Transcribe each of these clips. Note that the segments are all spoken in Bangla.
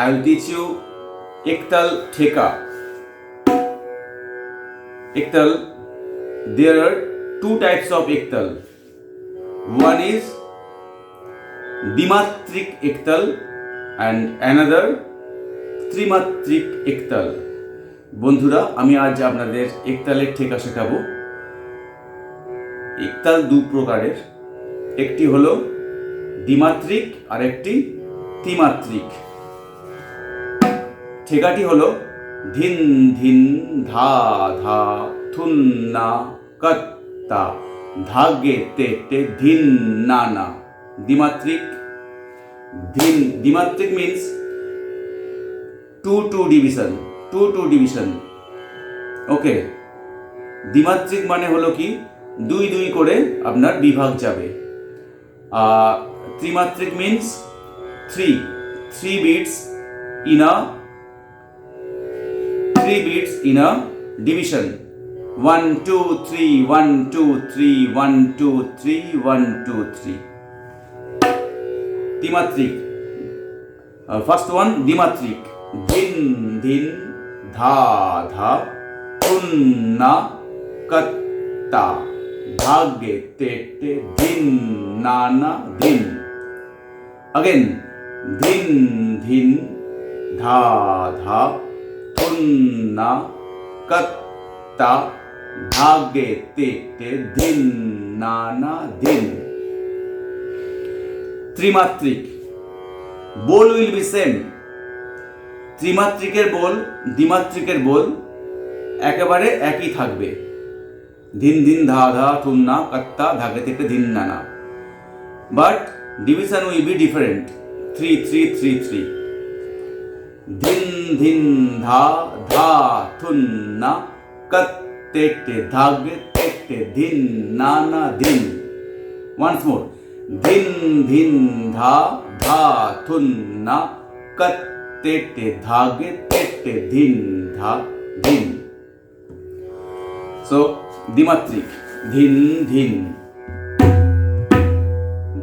I will teach you Ektal Theka. Ektal, there are two types of Ektal. One is Dimatrik Ektal and another Trimatrik Ektal. বন্ধুরা, আমি আজ আপনাদের একতালের ঠেকা শেখাবো। একতাল দু প্রকারের, একটি হলো দ্বিমাত্রিক আর একটি ত্রিমাত্রিক। ঠেকাটি হলো ধিন ধিন ধা ধা থুন না কত্তা ধাগে তে তে ধিন না না। দ্বিমাত্রিক দ্বিমাত্রিক মিন্স টু ডিভিশন। ওকে, দ্বিমাত্রিক মানে হলো কি দুই দুই করে আপনার বিভাগ যাবে। ত্রিমাত্রিক means three beats in a division. 1 2 3 1 2 3 1 2 3 1 2 3. Dimatrik. First one, Dimatrik. Din din dha dha thun na katta dhage te te din na na din. Again, din din dha dha thun na katta dhage te te din na na din. Trimatrik. Bowl will be same. ত্রিমাত্রিকের বোল দ্বিমাত্রিকের বোল একেবারে একই থাকবে। ধিন ধিন ধা ধা থুন না কাত্তা ধাগে থেকে ধিন না না। But division will be different. 3 3 3 3। ধিন ধিন ধা ধা থুন না কাত্তে তে ধাগে তে ধিন না না ধিন। Once more. ধিন ধিন ধা ধা থুন না কাত্তে তে ধাগে তে ধিন ধা ধিন। সো দ্বিমাত্রিক ধিন ধিন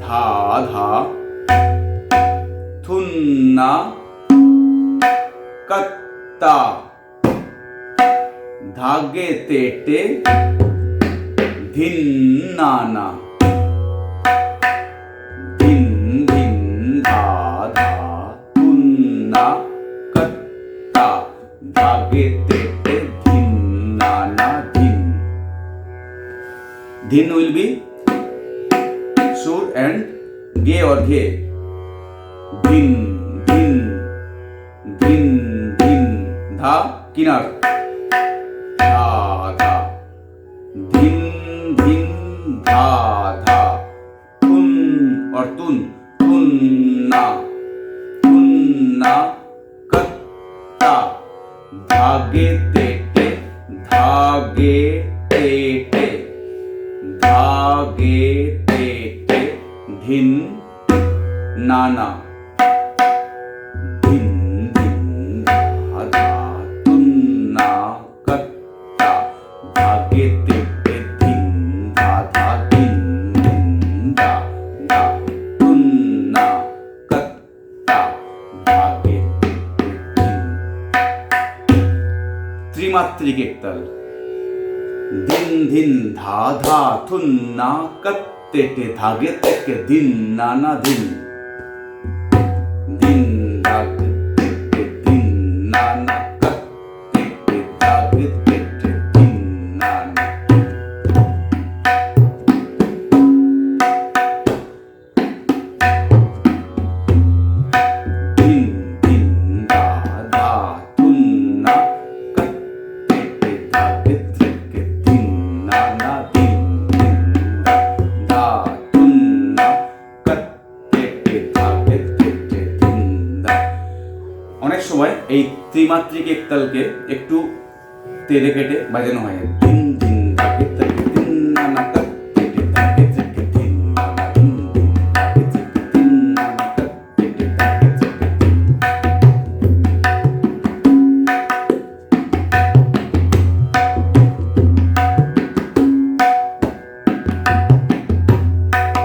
ধা ধা থুন না কত্তা ধাগে তে ধিন না না। ধিন ধিন ধা ধা থুন না কত্তা ধাগে তে ধিন না না ধিন। ধিন will be sur and ge or ghe. ধিন ধিন ধিন ধিন ধা কিনার ধা ধা ধিন ধিন ধা ধা থুন or তুন না কত্তা ধাগে তে ধাগে তে ধাগে তে ধিন না না। ধিন ধিন ধা ধা থুন না কত্তা ধাগে তে ধিন ধা ধা ধিন ধিন ধা ধা থুন না কত্তা ধাগে তে ধিন। ত্রিমাত্রিক একতাল। ধিন ধিন ধা ধা থুন না কত্তে তে ধাগে তে ধিন না না ধিন। ধিন ধাগে তে ধিন না না কত্তে তে ধাগে তে ধিন না না। ধিন ধিন ধা ধা থুন না কত্তে তে ধাগে তে ধিন না না ধিন ধিন ধা থুন না কত্তে তে ধাগে তে ধিন ধা। অনেক সময় এই ত্রিমাত্রিক একতালকে একটু তেড়ে কেটে বাজানো হয়। ধিন ধিন ধাগে তে ধিন না না কত্তে তে ধাগে তে ধিন না না ধিন ধিন ধাগে তে ধিন না না কত্তে তে ধাগে তে ধিন।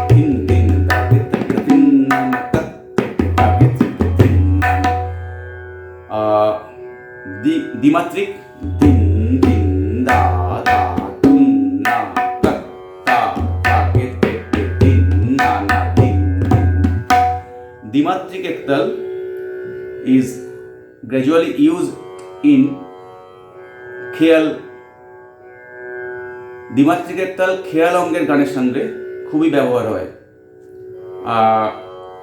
ধিন ধিন ধাগে তে ধিন না না কত্তে তে ধাগে তে ধিন না না। দ্বিমাত্রিক একতাল is gradually used in খেয়াল। দ্বিমাত্রিক একতাল খেয়াল অঙ্গের গানের সঙ্গে খুবই ব্যবহার হয়।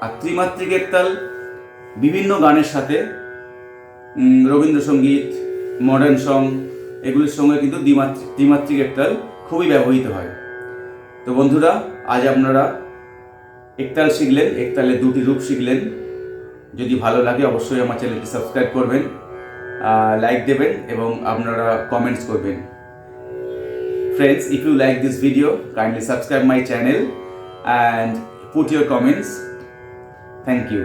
আর ত্রিমাত্রিক একতাল বিভিন্ন গানের সাথে, রবীন্দ্রসঙ্গীত, মডার্ন সং, এগুলির সঙ্গে কিন্তু দ্বিমাত্রিক একতাল খুবই ব্যবহৃত হয়। তো বন্ধুরা, আজ আপনারা একতাল শিখলেন, একতালের দুটি রূপ শিখলেন। যদি ভালো লাগে অবশ্যই আমার চ্যানেলটি সাবস্ক্রাইব করবেন, লাইক দেবেন এবং আপনারা কমেন্টস করবেন। Friends, if you like this video, kindly subscribe my channel and put your comments. Thank you.